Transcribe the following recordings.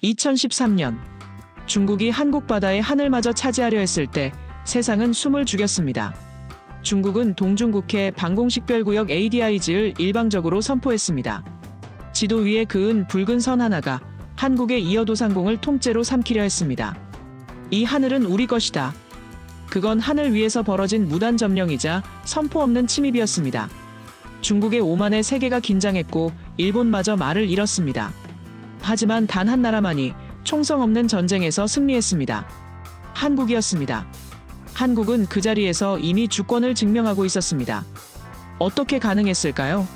2013년 중국이 한국 바다의 하늘마저 차지하려 했을 때 세상은 숨을 죽였습니다. 중국은 동중국해 방공식별구역 ADIZ를 일방적으로 선포했습니다. 지도 위에 그은 붉은 선 하나가 한국의 이어도상공을 통째로 삼키려 했습니다. 이 하늘은 우리 것이다. 그건 하늘 위에서 벌어진 무단 점령이자 선포 없는 침입이었습니다. 중국의 오만에 세계가 긴장했고 일본마저 말을 잃었습니다. 하지만 단 한 나라만이 총성 없는 전쟁에서 승리했습니다. 한국이었습니다. 한국은 그 자리에서 이미 주권을 증명하고 있었습니다. 어떻게 가능했을까요?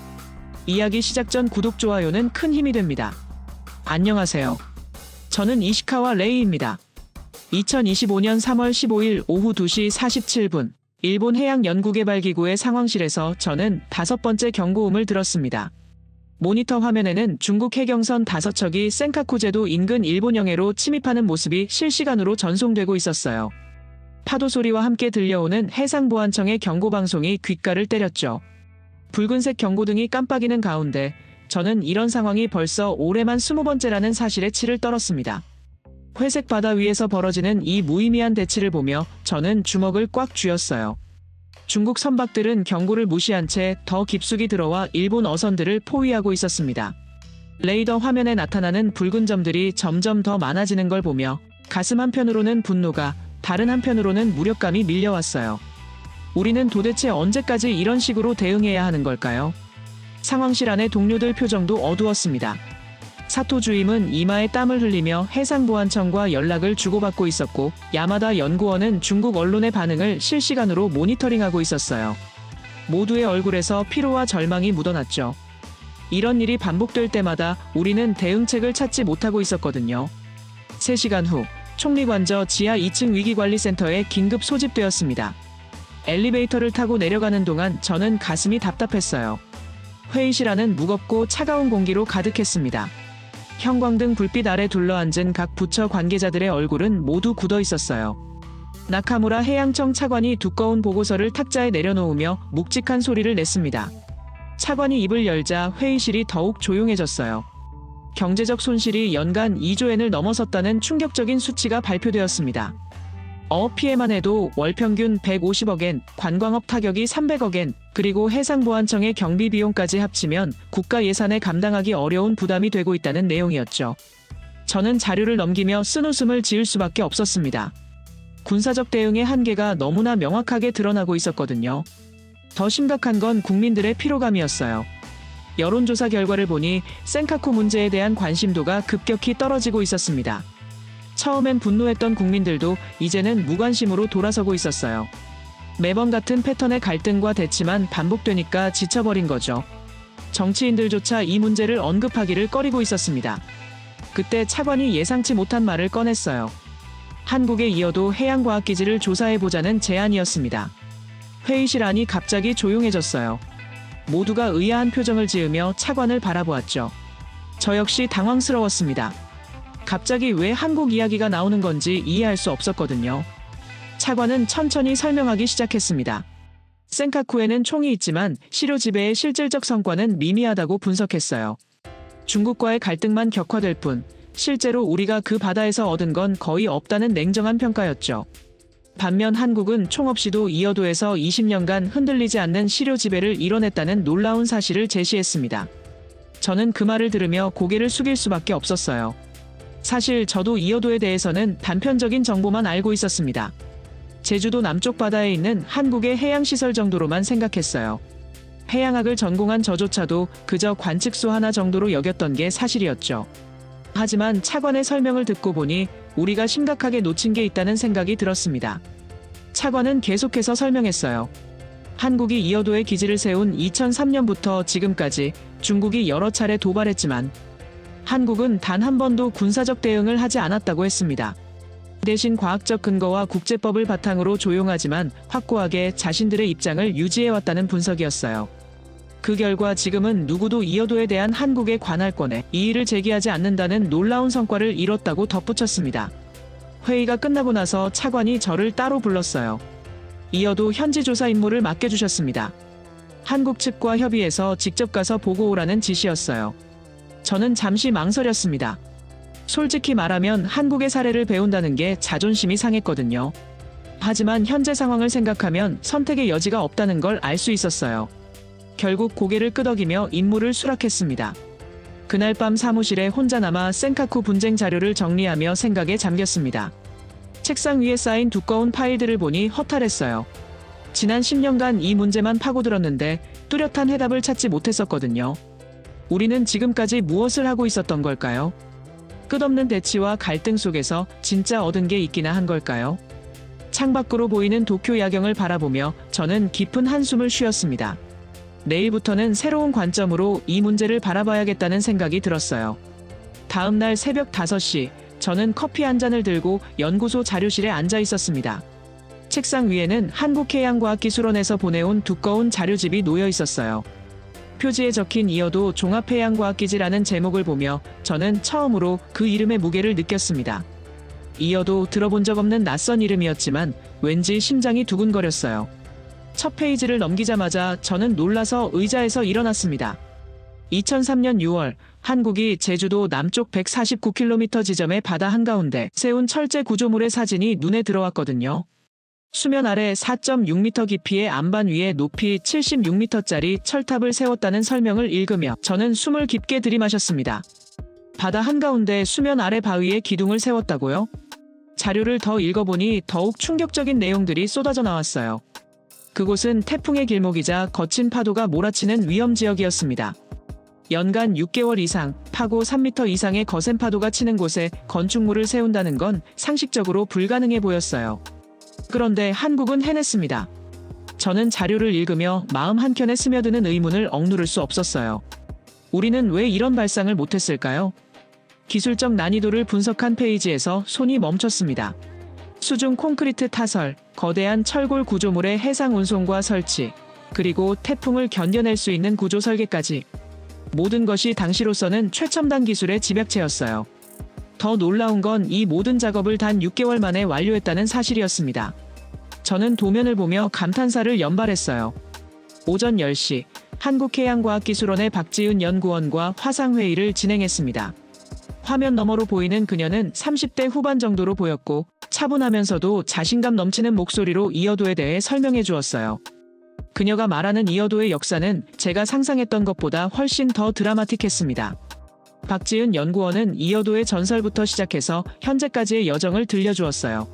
이야기 시작 전 구독, 좋아요는 큰 힘이 됩니다. 안녕하세요. 저는 이시카와 레이입니다. 2025년 3월 15일 오후 2시 47분 일본 해양연구개발기구의 상황실에서 저는 5번째 경고음을 들었습니다. 모니터 화면에는 중국 해경선 5척이 센카쿠 제도 인근 일본 영해로 침입하는 모습이 실시간으로 전송되고 있었어요. 파도 소리와 함께 들려오는 해상보안청의 경고방송이 귓가를 때렸죠. 붉은색 경고등이 깜빡이는 가운데 저는 이런 상황이 벌써 올해만 20번째라는 사실에 치를 떨었습니다. 회색 바다 위에서 벌어지는 이 무의미한 대치를 보며 저는 주먹을 꽉 쥐었어요. 중국 선박들은 경고를 무시한 채 더 깊숙이 들어와 일본 어선들을 포위하고 있었습니다. 레이더 화면에 나타나는 붉은 점들이 점점 더 많아지는 걸 보며 가슴 한편으로는 분노가, 다른 한편으로는 무력감이 밀려왔어요. 우리는 도대체 언제까지 이런 식으로 대응해야 하는 걸까요? 상황실 안의 동료들 표정도 어두웠습니다. 사토 주임은 이마에 땀을 흘리며 해상보안청과 연락을 주고받고 있었고, 야마다 연구원은 중국 언론의 반응을 실시간으로 모니터링하고 있었어요. 모두의 얼굴에서 피로와 절망이 묻어났죠. 이런 일이 반복될 때마다 우리는 대응책을 찾지 못하고 있었거든요. 3시간 후 총리관저 지하 2층 위기관리센터에 긴급 소집되었습니다. 엘리베이터를 타고 내려가는 동안 저는 가슴이 답답했어요. 회의실 안은 무겁고 차가운 공기로 가득했습니다. 형광등 불빛 아래 둘러앉은 각 부처 관계자들의 얼굴은 모두 굳어 있었어요. 나카무라 해양청 차관이 두꺼운 보고서를 탁자에 내려놓으며 묵직한 소리를 냈습니다. 차관이 입을 열자 회의실이 더욱 조용해졌어요. 경제적 손실이 연간 2조엔을 넘어섰다는 충격적인 수치가 발표되었습니다. 어업 피해만 해도 월 평균 150억엔, 관광업 타격이 300억엔, 그리고 해상보안청의 경비 비용까지 합치면 국가 예산에 감당하기 어려운 부담이 되고 있다는 내용이었죠. 저는 자료를 넘기며 쓴웃음을 지을 수밖에 없었습니다. 군사적 대응의 한계가 너무나 명확하게 드러나고 있었거든요. 더 심각한 건 국민들의 피로감이었어요. 여론조사 결과를 보니 센카쿠 문제에 대한 관심도가 급격히 떨어지고 있었습니다. 처음엔 분노했던 국민들도 이제는 무관심으로 돌아서고 있었어요. 매번 같은 패턴의 갈등과 대치만 반복되니까 지쳐버린 거죠. 정치인들조차 이 문제를 언급하기를 꺼리고 있었습니다. 그때 차관이 예상치 못한 말을 꺼냈어요. 한국에 이어도 해양과학기지를 조사해보자는 제안이었습니다. 회의실 안이 갑자기 조용해졌어요. 모두가 의아한 표정을 지으며 차관을 바라보았죠. 저 역시 당황스러웠습니다. 갑자기 왜 한국 이야기가 나오는 건지 이해할 수 없었거든요. 차관은 천천히 설명하기 시작했습니다. 센카쿠에는 총이 있지만 시료 지배의 실질적 성과는 미미하다고 분석했어요. 중국과의 갈등만 격화될 뿐 실제로 우리가 그 바다에서 얻은 건 거의 없다는 냉정한 평가였죠. 반면 한국은 총 없이도 이어도에서 20년간 흔들리지 않는 시료 지배를 이뤄냈다는 놀라운 사실을 제시했습니다. 저는 그 말을 들으며 고개를 숙일 수밖에 없었어요. 사실 저도 이어도에 대해서는 단편적인 정보만 알고 있었습니다. 제주도 남쪽 바다에 있는 한국의 해양시설 정도로만 생각했어요. 해양학을 전공한 저조차도 그저 관측소 하나 정도로 여겼던 게 사실이었죠. 하지만 차관의 설명을 듣고 보니 우리가 심각하게 놓친 게 있다는 생각이 들었습니다. 차관은 계속해서 설명했어요. 한국이 이어도에 기지를 세운 2003년부터 지금까지 중국이 여러 차례 도발했지만 한국은 단 한 번도 군사적 대응을 하지 않았다고 했습니다. 대신 과학적 근거와 국제법을 바탕으로 조용하지만 확고하게 자신들의 입장을 유지해왔다는 분석이었어요. 그 결과 지금은 누구도 이어도에 대한 한국의 관할권에 이의를 제기하지 않는다는 놀라운 성과를 이뤘다고 덧붙였습니다. 회의가 끝나고 나서 차관이 저를 따로 불렀어요. 이어도 현지 조사 임무를 맡겨주셨습니다. 한국 측과 협의해서 직접 가서 보고 오라는 지시였어요. 저는 잠시 망설였습니다. 솔직히 말하면 한국의 사례를 배운다는 게 자존심이 상했거든요. 하지만 현재 상황을 생각하면 선택의 여지가 없다는 걸 알 수 있었어요. 결국 고개를 끄덕이며 임무를 수락했습니다. 그날 밤 사무실에 혼자 남아 센카쿠 분쟁 자료를 정리하며 생각에 잠겼습니다. 책상 위에 쌓인 두꺼운 파일들을 보니 허탈했어요. 지난 10년간 이 문제만 파고들었는데 뚜렷한 해답을 찾지 못했었거든요. 우리는 지금까지 무엇을 하고 있었던 걸까요? 끝없는 대치와 갈등 속에서 진짜 얻은 게 있기나 한 걸까요? 창밖으로 보이는 도쿄 야경을 바라보며 저는 깊은 한숨을 쉬었습니다. 내일부터는 새로운 관점으로 이 문제를 바라봐야겠다는 생각이 들었어요. 다음 날 새벽 5시, 저는 커피 한 잔을 들고 연구소 자료실에 앉아 있었습니다. 책상 위에는 한국해양과학기술원에서 보내온 두꺼운 자료집이 놓여 있었어요. 표지에 적힌 이어도 종합해양과학기지라는 제목을 보며 저는 처음으로 그 이름의 무게를 느꼈습니다. 이어도 들어본 적 없는 낯선 이름이었지만 왠지 심장이 두근거렸어요. 첫 페이지를 넘기자마자 저는 놀라서 의자에서 일어났습니다. 2003년 6월, 한국이 제주도 남쪽 149km 지점의 바다 한가운데 세운 철제 구조물의 사진이 눈에 들어왔거든요. 수면 아래 4.6m 깊이의 안반 위에 높이 76m짜리 철탑을 세웠다는 설명을 읽으며 저는 숨을 깊게 들이마셨습니다. 바다 한가운데 수면 아래 바위에 기둥을 세웠다고요? 자료를 더 읽어보니 더욱 충격적인 내용들이 쏟아져 나왔어요. 그곳은 태풍의 길목이자 거친 파도가 몰아치는 위험지역이었습니다. 연간 6개월 이상, 파고 3m 이상의 거센 파도가 치는 곳에 건축물을 세운다는 건 상식적으로 불가능해 보였어요. 그런데 한국은 해냈습니다. 저는 자료를 읽으며 마음 한켠에 스며드는 의문을 억누를 수 없었어요. 우리는 왜 이런 발상을 못했을까요? 기술적 난이도를 분석한 페이지에서 손이 멈췄습니다. 수중 콘크리트 타설, 거대한 철골 구조물의 해상 운송과 설치, 그리고 태풍을 견뎌낼 수 있는 구조 설계까지. 모든 것이 당시로서는 최첨단 기술의 집약체였어요. 더 놀라운 건 이 모든 작업을 단 6개월 만에 완료했다는 사실이었습니다. 저는 도면을 보며 감탄사를 연발했어요. 오전 10시, 한국해양과학기술원의 박지은 연구원과 화상회의를 진행했습니다. 화면 너머로 보이는 그녀는 30대 후반 정도로 보였고 차분하면서도 자신감 넘치는 목소리로 이어도에 대해 설명해 주었어요. 그녀가 말하는 이어도의 역사는 제가 상상했던 것보다 훨씬 더 드라마틱했습니다. 박지은 연구원은 이어도의 전설부터 시작해서 현재까지의 여정을 들려주었어요.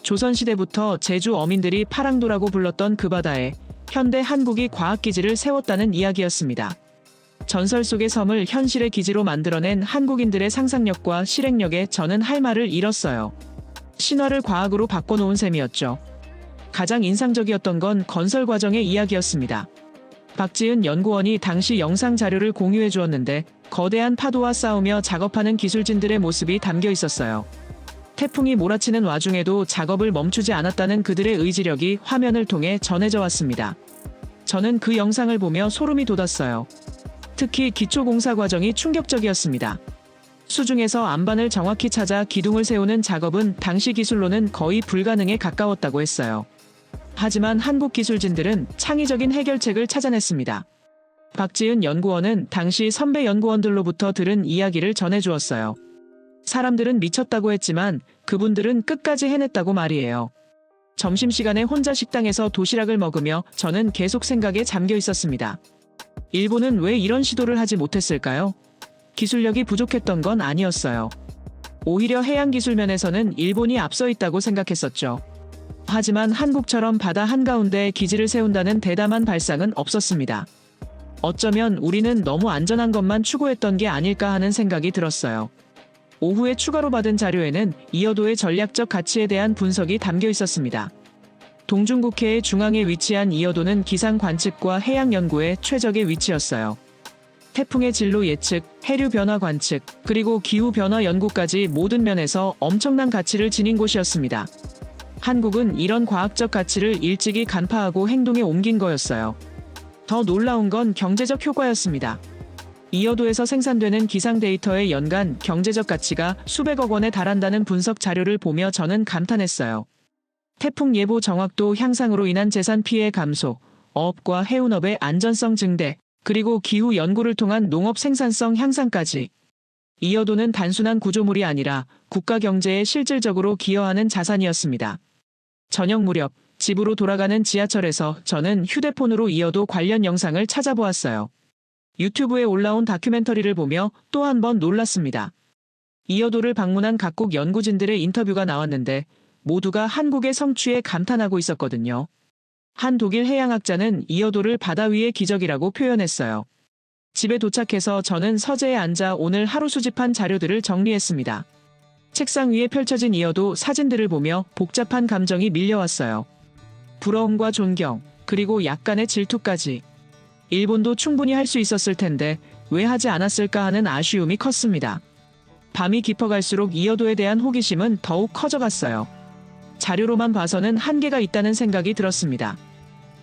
조선시대부터 제주 어민들이 파랑도라고 불렀던 그 바다에 현대 한국이 과학기지를 세웠다는 이야기였습니다. 전설 속의 섬을 현실의 기지로 만들어낸 한국인들의 상상력과 실행력에 저는 할 말을 잃었어요. 신화를 과학으로 바꿔놓은 셈이었죠. 가장 인상적이었던 건 건설 과정의 이야기였습니다. 박지은 연구원이 당시 영상 자료를 공유해 주었는데 거대한 파도와 싸우며 작업하는 기술진들의 모습이 담겨 있었어요. 태풍이 몰아치는 와중에도 작업을 멈추지 않았다는 그들의 의지력이 화면을 통해 전해져 왔습니다. 저는 그 영상을 보며 소름이 돋았어요. 특히 기초공사 과정이 충격적이었습니다. 수중에서 안반을 정확히 찾아 기둥을 세우는 작업은 당시 기술로는 거의 불가능에 가까웠다고 했어요. 하지만 한국 기술진들은 창의적인 해결책을 찾아냈습니다. 박지은 연구원은 당시 선배 연구원들로부터 들은 이야기를 전해주었어요. 사람들은 미쳤다고 했지만 그분들은 끝까지 해냈다고 말이에요. 점심시간에 혼자 식당에서 도시락을 먹으며 저는 계속 생각에 잠겨 있었습니다. 일본은 왜 이런 시도를 하지 못했을까요? 기술력이 부족했던 건 아니었어요. 오히려 해양기술 면에서는 일본이 앞서 있다고 생각했었죠. 하지만 한국처럼 바다 한가운데 기지를 세운다는 대담한 발상은 없었습니다. 어쩌면 우리는 너무 안전한 것만 추구했던 게 아닐까 하는 생각이 들었어요. 오후에 추가로 받은 자료에는 이어도의 전략적 가치에 대한 분석이 담겨 있었습니다. 동중국해의 중앙에 위치한 이어도는 기상 관측과 해양 연구의 최적의 위치였어요. 태풍의 진로 예측, 해류 변화 관측, 그리고 기후 변화 연구까지 모든 면에서 엄청난 가치를 지닌 곳이었습니다. 한국은 이런 과학적 가치를 일찍이 간파하고 행동에 옮긴 거였어요. 더 놀라운 건 경제적 효과였습니다. 이어도에서 생산되는 기상 데이터의 연간 경제적 가치가 수백억 원에 달한다는 분석 자료를 보며 저는 감탄했어요. 태풍 예보 정확도 향상으로 인한 재산 피해 감소, 어업과 해운업의 안전성 증대, 그리고 기후 연구를 통한 농업 생산성 향상까지. 이어도는 단순한 구조물이 아니라 국가 경제에 실질적으로 기여하는 자산이었습니다. 저녁 무렵 집으로 돌아가는 지하철에서 저는 휴대폰으로 이어도 관련 영상을 찾아보았어요. 유튜브에 올라온 다큐멘터리를 보며 또 한 번 놀랐습니다. 이어도를 방문한 각국 연구진들의 인터뷰가 나왔는데 모두가 한국의 성취에 감탄하고 있었거든요. 한 독일 해양학자는 이어도를 바다 위의 기적이라고 표현했어요. 집에 도착해서 저는 서재에 앉아 오늘 하루 수집한 자료들을 정리했습니다. 책상 위에 펼쳐진 이어도 사진들을 보며 복잡한 감정이 밀려왔어요. 부러움과 존경, 그리고 약간의 질투까지. 일본도 충분히 할 수 있었을 텐데 왜 하지 않았을까 하는 아쉬움이 컸습니다. 밤이 깊어갈수록 이어도에 대한 호기심은 더욱 커져갔어요. 자료로만 봐서는 한계가 있다는 생각이 들었습니다.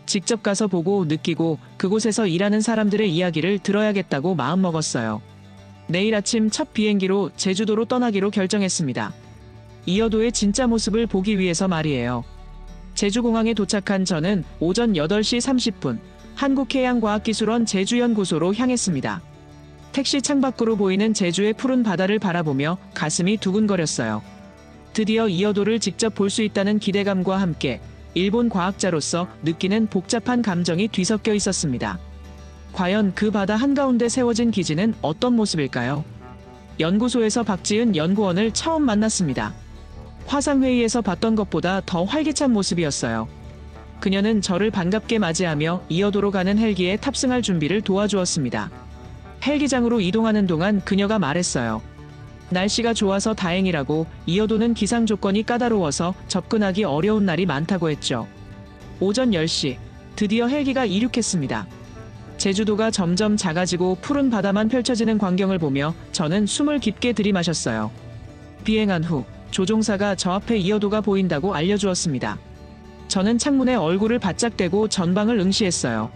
직접 가서 보고 느끼고 그곳에서 일하는 사람들의 이야기를 들어야겠다고 마음먹었어요. 내일 아침 첫 비행기로 제주도로 떠나기로 결정했습니다. 이어도의 진짜 모습을 보기 위해서 말이에요. 제주공항에 도착한 저는 오전 8시 30분 한국해양과학기술원 제주연구소로 향했습니다. 택시 창밖으로 보이는 제주의 푸른 바다를 바라보며 가슴이 두근거렸어요. 드디어 이어도를 직접 볼 수 있다는 기대감과 함께 일본 과학자로서 느끼는 복잡한 감정이 뒤섞여 있었습니다. 과연 그 바다 한가운데 세워진 기지는 어떤 모습일까요? 연구소에서 박지은 연구원을 처음 만났습니다. 화상회의에서 봤던 것보다 더 활기찬 모습이었어요. 그녀는 저를 반갑게 맞이하며 이어도로 가는 헬기에 탑승할 준비를 도와주었습니다. 헬기장으로 이동하는 동안 그녀가 말했어요. 날씨가 좋아서 다행이라고, 이어도는 기상 조건이 까다로워서 접근하기 어려운 날이 많다고 했죠. 오전 10시, 드디어 헬기가 이륙했습니다. 제주도가 점점 작아지고 푸른 바다만 펼쳐지는 광경을 보며 저는 숨을 깊게 들이마셨어요. 비행한 후 조종사가 저 앞에 이어도가 보인다고 알려주었습니다. 저는 창문에 얼굴을 바짝 대고 전방을 응시했어요.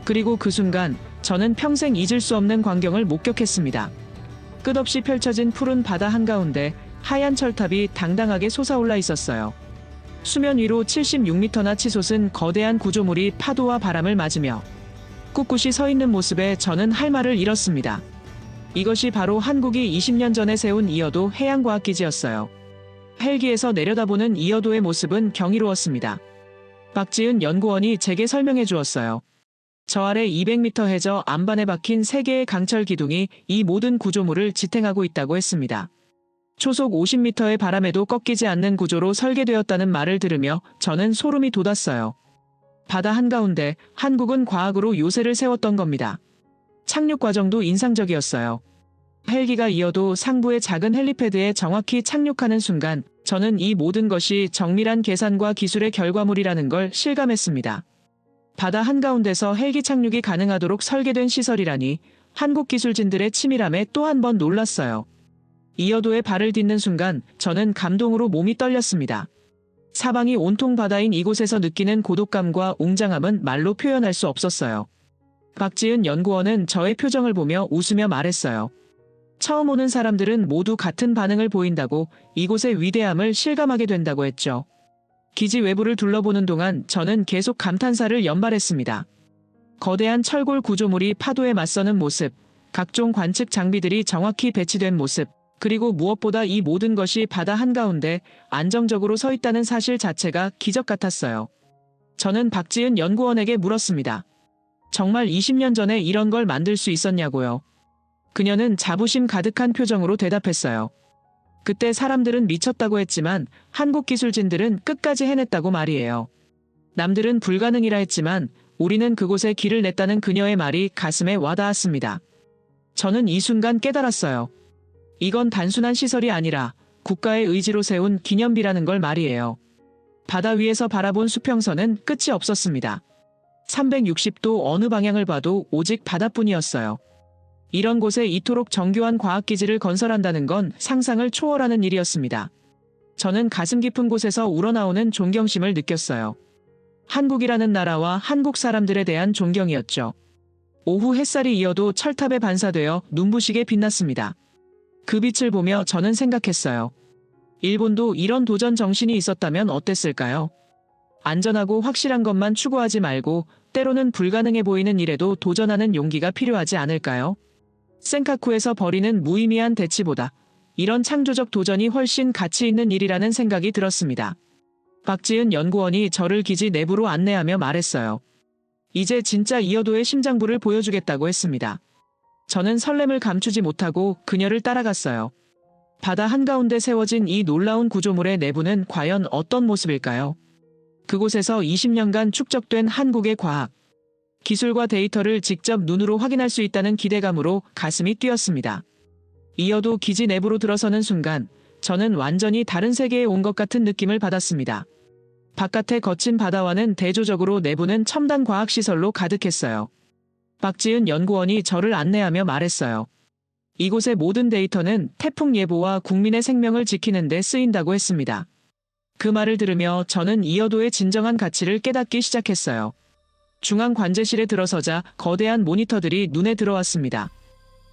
그리고 그 순간 저는 평생 잊을 수 없는 광경을 목격했습니다. 끝없이 펼쳐진 푸른 바다 한가운데 하얀 철탑이 당당하게 솟아올라 있었어요. 수면 위로 76m나 치솟은 거대한 구조물이 파도와 바람을 맞으며 꿋꿋이 서 있는 모습에 저는 할 말을 잃었습니다. 이것이 바로 한국이 20년 전에 세운 이어도 해양과학기지였어요. 헬기에서 내려다보는 이어도의 모습은 경이로웠습니다. 박지은 연구원이 제게 설명해 주었어요. 저 아래 200m 해저 안반에 박힌 3개의 강철 기둥이 이 모든 구조물을 지탱하고 있다고 했습니다. 초속 50m의 바람에도 꺾이지 않는 구조로 설계되었다는 말을 들으며 저는 소름이 돋았어요. 바다 한가운데 한국은 과학으로 요새를 세웠던 겁니다. 착륙 과정도 인상적이었어요. 헬기가 이어도 상부의 작은 헬리패드에 정확히 착륙하는 순간 저는 이 모든 것이 정밀한 계산과 기술의 결과물이라는 걸 실감했습니다. 바다 한가운데서 헬기 착륙이 가능하도록 설계된 시설이라니 한국 기술진들의 치밀함에 또 한 번 놀랐어요. 이어도에 발을 딛는 순간 저는 감동으로 몸이 떨렸습니다. 사방이 온통 바다인 이곳에서 느끼는 고독감과 웅장함은 말로 표현할 수 없었어요. 박지은 연구원은 저의 표정을 보며 웃으며 말했어요. 처음 오는 사람들은 모두 같은 반응을 보인다고, 이곳의 위대함을 실감하게 된다고 했죠. 기지 외부를 둘러보는 동안 저는 계속 감탄사를 연발했습니다. 거대한 철골 구조물이 파도에 맞서는 모습, 각종 관측 장비들이 정확히 배치된 모습, 그리고 무엇보다 이 모든 것이 바다 한가운데 안정적으로 서 있다는 사실 자체가 기적 같았어요. 저는 박지은 연구원에게 물었습니다. 정말 20년 전에 이런 걸 만들 수 있었냐고요. 그녀는 자부심 가득한 표정으로 대답했어요. 그때 사람들은 미쳤다고 했지만 한국 기술진들은 끝까지 해냈다고 말이에요. 남들은 불가능이라 했지만 우리는 그곳에 길을 냈다는 그녀의 말이 가슴에 와닿았습니다. 저는 이 순간 깨달았어요. 이건 단순한 시설이 아니라 국가의 의지로 세운 기념비라는 걸 말이에요. 바다 위에서 바라본 수평선은 끝이 없었습니다. 360도 어느 방향을 봐도 오직 바다뿐이었어요. 이런 곳에 이토록 정교한 과학기지를 건설한다는 건 상상을 초월하는 일이었습니다. 저는 가슴 깊은 곳에서 우러나오는 존경심을 느꼈어요. 한국이라는 나라와 한국 사람들에 대한 존경이었죠. 오후 햇살이 이어도 철탑에 반사되어 눈부시게 빛났습니다. 그 빛을 보며 저는 생각했어요. 일본도 이런 도전 정신이 있었다면 어땠을까요? 안전하고 확실한 것만 추구하지 말고 때로는 불가능해 보이는 일에도 도전하는 용기가 필요하지 않을까요? 센카쿠에서 벌이는 무의미한 대치보다 이런 창조적 도전이 훨씬 가치 있는 일이라는 생각이 들었습니다. 박지은 연구원이 저를 기지 내부로 안내하며 말했어요. 이제 진짜 이어도의 심장부를 보여주겠다고 했습니다. 저는 설렘을 감추지 못하고 그녀를 따라갔어요. 바다 한가운데 세워진 이 놀라운 구조물의 내부는 과연 어떤 모습일까요? 그곳에서 20년간 축적된 한국의 과학, 기술과 데이터를 직접 눈으로 확인할 수 있다는 기대감으로 가슴이 뛰었습니다. 이어도 기지 내부로 들어서는 순간 저는 완전히 다른 세계에 온 것 같은 느낌을 받았습니다. 바깥의 거친 바다와는 대조적으로 내부는 첨단 과학시설로 가득했어요. 박지은 연구원이 저를 안내하며 말했어요. 이곳의 모든 데이터는 태풍 예보와 국민의 생명을 지키는 데 쓰인다고 했습니다. 그 말을 들으며 저는 이어도의 진정한 가치를 깨닫기 시작했어요. 중앙 관제실에 들어서자 거대한 모니터들이 눈에 들어왔습니다.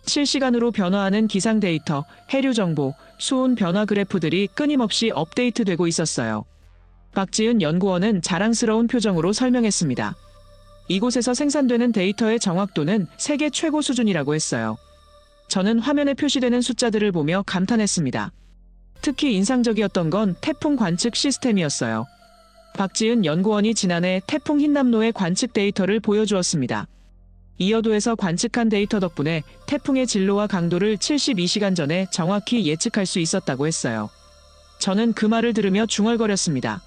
실시간으로 변화하는 기상 데이터, 해류 정보, 수온 변화 그래프들이 끊임없이 업데이트되고 있었어요. 박지은 연구원은 자랑스러운 표정으로 설명했습니다. 이곳에서 생산되는 데이터의 정확도는 세계 최고 수준이라고 했어요. 저는 화면에 표시되는 숫자들을 보며 감탄했습니다. 특히 인상적이었던 건 태풍 관측 시스템이었어요. 박지은 연구원이 지난해 태풍 흰남노의 관측 데이터를 보여주었습니다. 이어도에서 관측한 데이터 덕분에 태풍의 진로와 강도를 72시간 전에 정확히 예측할 수 있었다고 했어요. 저는 그 말을 들으며 중얼거렸습니다.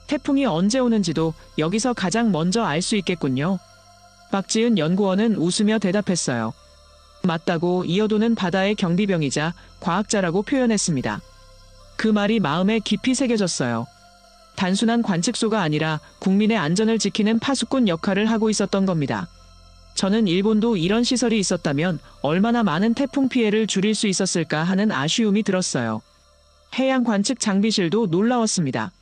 태풍이 언제 오는지도 여기서 가장 먼저 알 수 있겠군요. 박지은 연구원은 웃으며 대답했어요. 맞다고, 이어도는 바다의 경비병이자 과학자라고 표현했습니다. 그 말이 마음에 깊이 새겨졌어요. 단순한 관측소가 아니라 국민의 안전을 지키는 파수꾼 역할을 하고 있었던 겁니다. 저는 일본도 이런 시설이 있었다면 얼마나 많은 태풍 피해를 줄일 수 있었을까 하는 아쉬움이 들었어요. 해양 관측 장비실도 놀라웠습니다.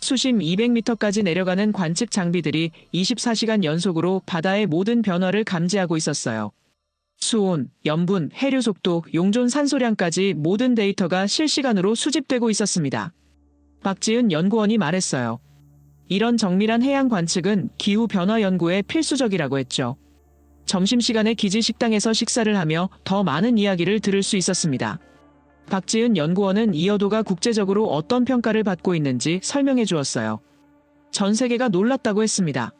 수심 200m까지 내려가는 관측 장비들이 24시간 연속으로 바다의 모든 변화를 감지하고 있었어요. 수온, 염분, 해류 속도, 용존 산소량까지 모든 데이터가 실시간으로 수집되고 있었습니다. 박지은 연구원이 말했어요. 이런 정밀한 해양 관측은 기후 변화 연구에 필수적이라고 했죠. 점심시간에 기지 식당에서 식사를 하며 더 많은 이야기를 들을 수 있었습니다. 박지은 연구원은 이어도가 국제적으로 어떤 평가를 받고 있는지 설명해 주었어요. 전 세계가 놀랐다고 했습니다.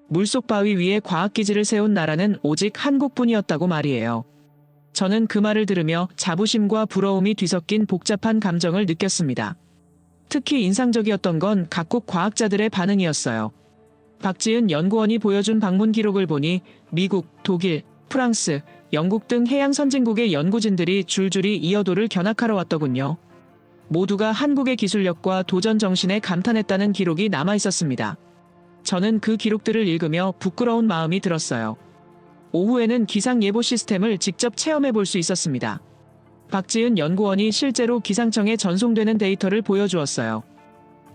물속 바위 위에 과학기지를 세운 나라는 오직 한국뿐이었다고 말이에요. 저는 그 말을 들으며 자부심과 부러움이 뒤섞인 복잡한 감정을 느꼈습니다. 특히 인상적이었던 건 각국 과학자들의 반응이었어요. 박지은 연구원이 보여준 방문 기록을 보니 미국, 독일, 프랑스, 영국 등 해양 선진국의 연구진들이 줄줄이 이어도를 견학하러 왔더군요. 모두가 한국의 기술력과 도전 정신에 감탄했다는 기록이 남아 있었습니다. 저는 그 기록들을 읽으며 부끄러운 마음이 들었어요. 오후에는 기상 예보 시스템을 직접 체험해 볼 수 있었습니다. 박지은 연구원이 실제로 기상청에 전송되는 데이터를 보여주었어요.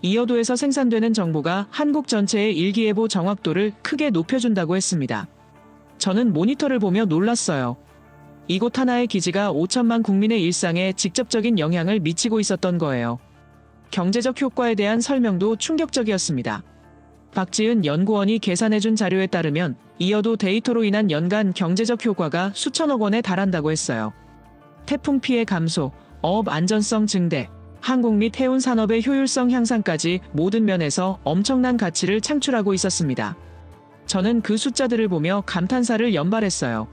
이어도에서 생산되는 정보가 한국 전체의 일기예보 정확도를 크게 높여준다고 했습니다. 저는 모니터를 보며 놀랐어요. 이곳 하나의 기지가 5천만 국민의 일상에 직접적인 영향을 미치고 있었던 거예요. 경제적 효과에 대한 설명도 충격적이었습니다. 박지은 연구원이 계산해준 자료에 따르면 이어도 데이터로 인한 연간 경제적 효과가 수천억 원에 달한다고 했어요. 태풍 피해 감소, 어업 안전성 증대, 항공 및 해운 산업의 효율성 향상까지 모든 면에서 엄청난 가치를 창출하고 있었습니다. 저는 그 숫자들을 보며 감탄사를 연발했어요.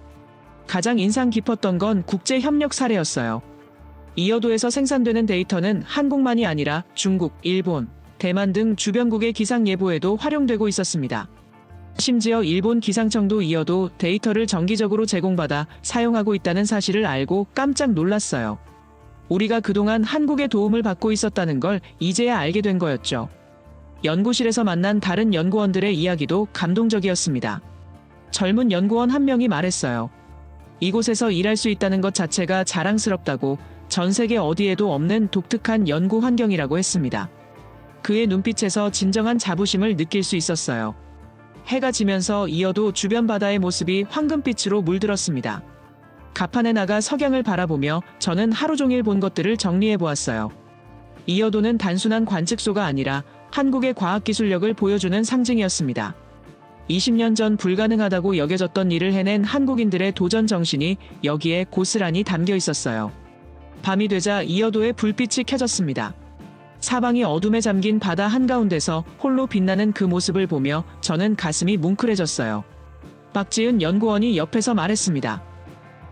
가장 인상 깊었던 건 국제 협력 사례였어요. 이어도에서 생산되는 데이터는 한국만이 아니라 중국, 일본, 대만 등 주변국의 기상 예보에도 활용되고 있었습니다. 심지어 일본 기상청도 이어도 데이터를 정기적으로 제공받아 사용하고 있다는 사실을 알고 깜짝 놀랐어요. 우리가 그동안 한국의 도움을 받고 있었다는 걸 이제야 알게 된 거였죠. 연구실에서 만난 다른 연구원들의 이야기도 감동적이었습니다. 젊은 연구원 한 명이 말했어요. 이곳에서 일할 수 있다는 것 자체가 자랑스럽다고, 전 세계 어디에도 없는 독특한 연구 환경이라고 했습니다. 그의 눈빛에서 진정한 자부심을 느낄 수 있었어요. 해가 지면서 이어도 주변 바다의 모습이 황금빛으로 물들었습니다. 갑판에 나가 석양을 바라보며 저는 하루 종일 본 것들을 정리해 보았어요. 이어도는 단순한 관측소가 아니라 한국의 과학기술력을 보여주는 상징이었습니다. 20년 전 불가능하다고 여겨졌던 일을 해낸 한국인들의 도전 정신이 여기에 고스란히 담겨 있었어요. 밤이 되자 이어도의 불빛이 켜졌습니다. 사방이 어둠에 잠긴 바다 한가운데서 홀로 빛나는 그 모습을 보며 저는 가슴이 뭉클해졌어요. 박지은 연구원이 옆에서 말했습니다.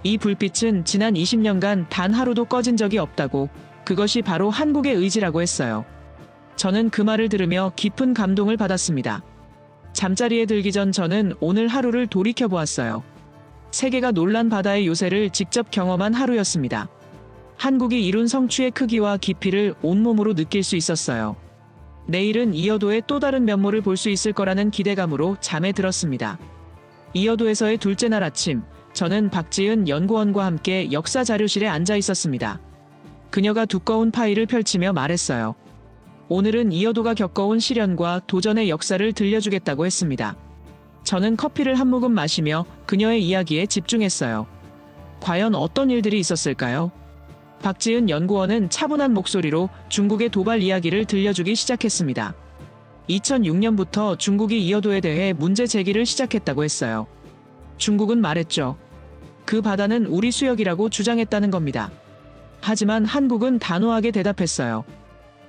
이 불빛은 지난 20년간 단 하루도 꺼진 적이 없다고, 그것이 바로 한국의 의지라고 했어요. 저는 그 말을 들으며 깊은 감동을 받았습니다. 잠자리에 들기 전 저는 오늘 하루를 돌이켜보았어요. 세계가 놀란 바다의 요새를 직접 경험한 하루였습니다. 한국이 이룬 성취의 크기와 깊이를 온몸으로 느낄 수 있었어요. 내일은 이어도의 또 다른 면모를 볼 수 있을 거라는 기대감으로 잠에 들었습니다. 이어도에서의 둘째 날 아침, 저는 박지은 연구원과 함께 역사 자료실에 앉아 있었습니다. 그녀가 두꺼운 파일을 펼치며 말했어요. 오늘은 이어도가 겪어온 시련과 도전의 역사를 들려주겠다고 했습니다. 저는 커피를 한 모금 마시며 그녀의 이야기에 집중했어요. 과연 어떤 일들이 있었을까요? 박지은 연구원은 차분한 목소리로 중국의 도발 이야기를 들려주기 시작했습니다. 2006년부터 중국이 이어도에 대해 문제 제기를 시작했다고 했어요. 중국은 말했죠. 그 바다는 우리 수역이라고 주장했다는 겁니다. 하지만 한국은 단호하게 대답했어요.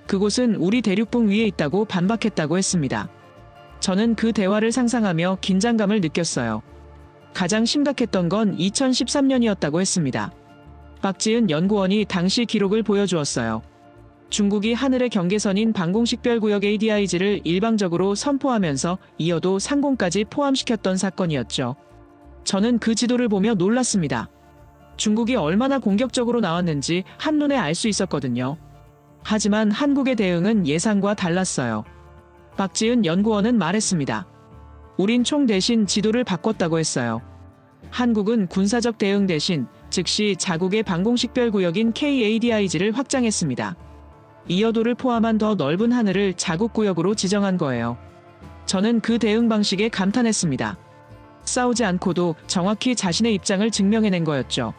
그곳은 우리 대륙봉 위에 있다고 반박했다고 했습니다. 저는 그 대화를 상상하며 긴장감을 느꼈어요. 가장 심각했던 건 2013년이었다고 했습니다. 박지은 연구원이 당시 기록을 보여주었어요. 중국이 하늘의 경계선인 방공식별구역 ADIG를 일방적으로 선포하면서 이어도 상공까지 포함시켰던 사건이었죠. 저는 그 지도를 보며 놀랐습니다. 중국이 얼마나 공격적으로 나왔는지 한눈에 알 수 있었거든요. 하지만 한국의 대응은 예상과 달랐어요. 박지은 연구원은 말했습니다. 우린 총 대신 지도를 바꿨다고 했어요. 한국은 군사적 대응 대신 즉시 자국의 방공식별구역인 KADIG를 확장했습니다. 이어도를 포함한 더 넓은 하늘을 자국구역으로 지정한 거예요. 저는 그 대응 방식에 감탄했습니다. 싸우지 않고도 정확히 자신의 입장을 증명해낸 거였죠.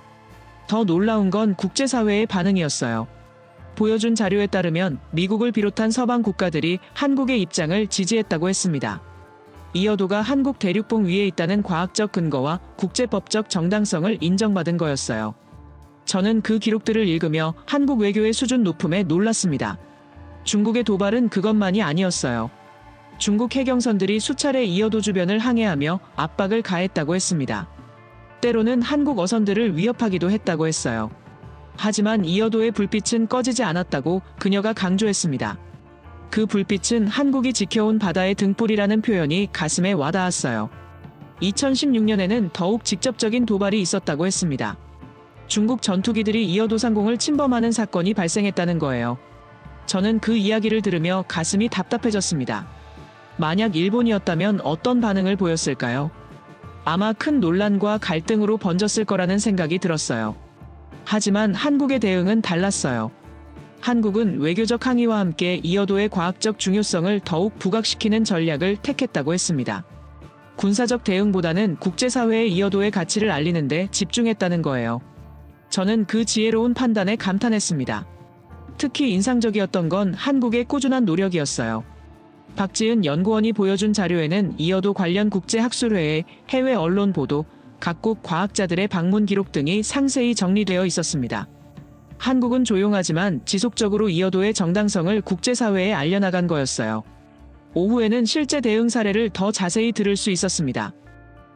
더 놀라운 건 국제사회의 반응이었어요. 보여준 자료에 따르면 미국을 비롯한 서방 국가들이 한국의 입장을 지지했다고 했습니다. 이어도가 한국 대륙봉 위에 있다는 과학적 근거와 국제법적 정당성을 인정받은 거였어요. 저는 그 기록들을 읽으며 한국 외교의 수준 높음에 놀랐습니다. 중국의 도발은 그것만이 아니었어요. 중국 해경선들이 수차례 이어도 주변을 항해하며 압박을 가했다고 했습니다. 때로는 한국 어선들을 위협하기도 했다고 했어요. 하지만 이어도의 불빛은 꺼지지 않았다고 그녀가 강조했습니다. 그 불빛은 한국이 지켜온 바다의 등불이라는 표현이 가슴에 와닿았어요. 2016년에는 더욱 직접적인 도발이 있었다고 했습니다. 중국 전투기들이 이어도 상공을 침범하는 사건이 발생했다는 거예요. 저는 그 이야기를 들으며 가슴이 답답해졌습니다. 만약 일본이었다면 어떤 반응을 보였을까요? 아마 큰 논란과 갈등으로 번졌을 거라는 생각이 들었어요. 하지만 한국의 대응은 달랐어요. 한국은 외교적 항의와 함께 이어도의 과학적 중요성을 더욱 부각시키는 전략을 택했다고 했습니다. 군사적 대응보다는 국제사회의 이어도의 가치를 알리는 데 집중했다는 거예요. 저는 그 지혜로운 판단에 감탄했습니다. 특히 인상적이었던 건 한국의 꾸준한 노력이었어요. 박지은 연구원이 보여준 자료에는 이어도 관련 국제학술회의 해외 언론 보도, 각국 과학자들의 방문 기록 등이 상세히 정리되어 있었습니다. 한국은 조용하지만 지속적으로 이어도의 정당성을 국제사회에 알려나간 거였어요. 오후에는 실제 대응 사례를 더 자세히 들을 수 있었습니다.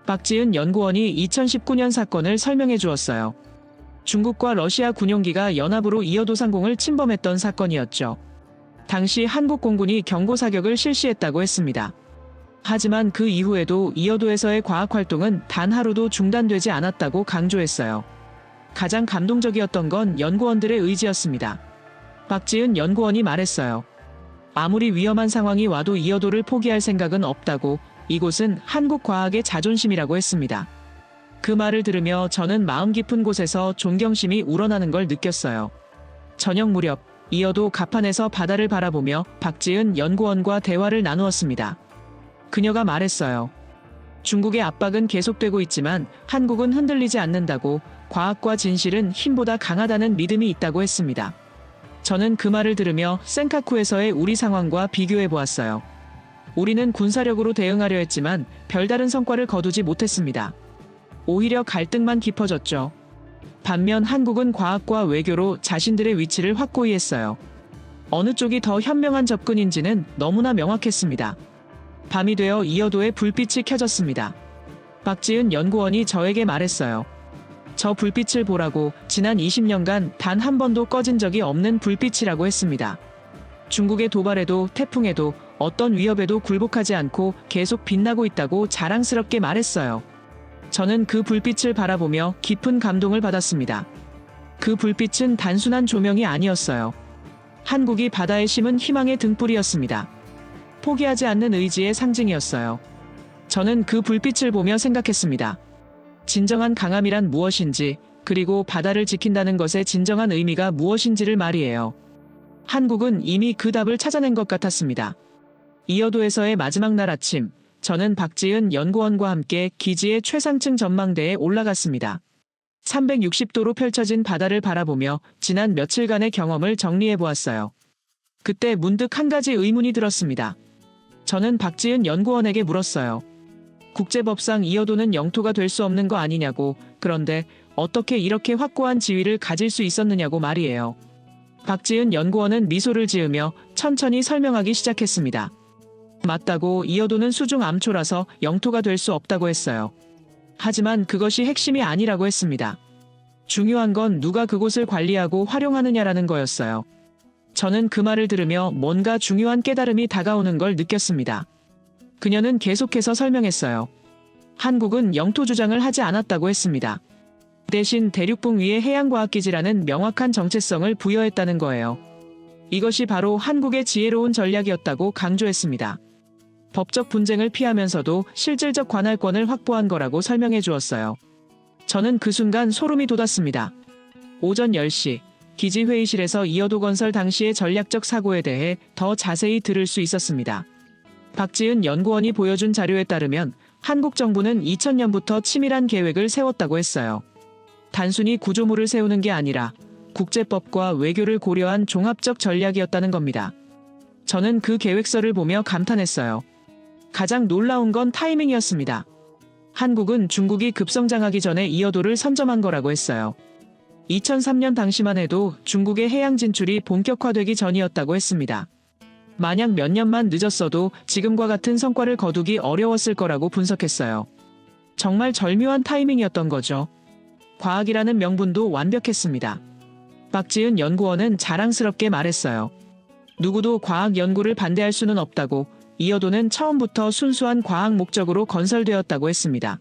박지은 연구원이 2019년 사건을 설명해 주었어요. 중국과 러시아 군용기가 연합으로 이어도 상공을 침범했던 사건이었죠. 당시 한국 공군이 경고 사격을 실시했다고 했습니다. 하지만 그 이후에도 이어도에서의 과학활동은 단 하루도 중단되지 않았다고 강조했어요. 가장 감동적이었던 건 연구원들의 의지였습니다. 박지은 연구원이 말했어요. 아무리 위험한 상황이 와도 이어도를 포기할 생각은 없다고, 이곳은 한국 과학의 자존심이라고 했습니다. 그 말을 들으며 저는 마음 깊은 곳에서 존경심이 우러나는 걸 느꼈어요. 저녁 무렵, 이어도 갑판에서 바다를 바라보며 박지은 연구원과 대화를 나누었습니다. 그녀가 말했어요. 중국의 압박은 계속되고 있지만 한국은 흔들리지 않는다고, 과학과 진실은 힘보다 강하다는 믿음이 있다고 했습니다. 저는 그 말을 들으며 센카쿠에서의 우리 상황과 비교해 보았어요. 우리는 군사력으로 대응하려 했지만 별다른 성과를 거두지 못했습니다. 오히려 갈등만 깊어졌죠. 반면 한국은 과학과 외교로 자신들의 위치를 확고히 했어요. 어느 쪽이 더 현명한 접근인지는 너무나 명확했습니다. 밤이 되어 이어도에 불빛이 켜졌습니다. 박지은 연구원이 저에게 말했어요. 저 불빛을 보라고. 지난 20년간 단 한 번도 꺼진 적이 없는 불빛이라고 했습니다. 중국의 도발에도 태풍에도 어떤 위협에도 굴복하지 않고 계속 빛나고 있다고 자랑스럽게 말했어요. 저는 그 불빛을 바라보며 깊은 감동을 받았습니다. 그 불빛은 단순한 조명이 아니었어요. 한국이 바다에 심은 희망의 등불이었습니다. 포기하지 않는 의지의 상징이었어요. 저는 그 불빛을 보며 생각했습니다. 진정한 강함이란 무엇인지, 그리고 바다를 지킨다는 것의 진정한 의미가 무엇인지를 말이에요. 한국은 이미 그 답을 찾아낸 것 같았습니다. 이어도에서의 마지막 날 아침, 저는 박지은 연구원과 함께 기지의 최상층 전망대에 올라갔습니다. 360도로 펼쳐진 바다를 바라보며 지난 며칠간의 경험을 정리해 보았어요. 그때 문득 한 가지 의문이 들었습니다. 저는 박지은 연구원에게 물었어요. 국제법상 이어도는 영토가 될 수 없는 거 아니냐고. 그런데 어떻게 이렇게 확고한 지위를 가질 수 있었느냐고 말이에요. 박지은 연구원은 미소를 지으며 천천히 설명하기 시작했습니다. 맞다고. 이어도는 수중 암초라서 영토가 될 수 없다고 했어요. 하지만 그것이 핵심이 아니라고 했습니다. 중요한 건 누가 그곳을 관리하고 활용하느냐라는 거였어요. 저는 그 말을 들으며 뭔가 중요한 깨달음이 다가오는 걸 느꼈습니다. 그녀는 계속해서 설명했어요. 한국은 영토 주장을 하지 않았다고 했습니다. 대신 대륙붕 위에 해양과학기지라는 명확한 정체성을 부여했다는 거예요. 이것이 바로 한국의 지혜로운 전략이었다고 강조했습니다. 법적 분쟁을 피하면서도 실질적 관할권을 확보한 거라고 설명해 주었어요. 저는 그 순간 소름이 돋았습니다. 오전 10시, 기지 회의실에서 이어도 건설 당시의 전략적 사고에 대해 더 자세히 들을 수 있었습니다. 박지은 연구원이 보여준 자료에 따르면 한국 정부는 2000년부터 치밀한 계획을 세웠다고 했어요. 단순히 구조물을 세우는 게 아니라 국제법과 외교를 고려한 종합적 전략이었다는 겁니다. 저는 그 계획서를 보며 감탄했어요. 가장 놀라운 건 타이밍이었습니다. 한국은 중국이 급성장하기 전에 이어도를 선점한 거라고 했어요. 2003년 당시만 해도 중국의 해양 진출이 본격화되기 전이었다고 했습니다. 만약 몇 년만 늦었어도 지금과 같은 성과를 거두기 어려웠을 거라고 분석했어요. 정말 절묘한 타이밍이었던 거죠. 과학이라는 명분도 완벽했습니다. 박지은 연구원은 자랑스럽게 말했어요. 누구도 과학 연구를 반대할 수는 없다고. 이어도는 처음부터 순수한 과학 목적으로 건설되었다고 했습니다.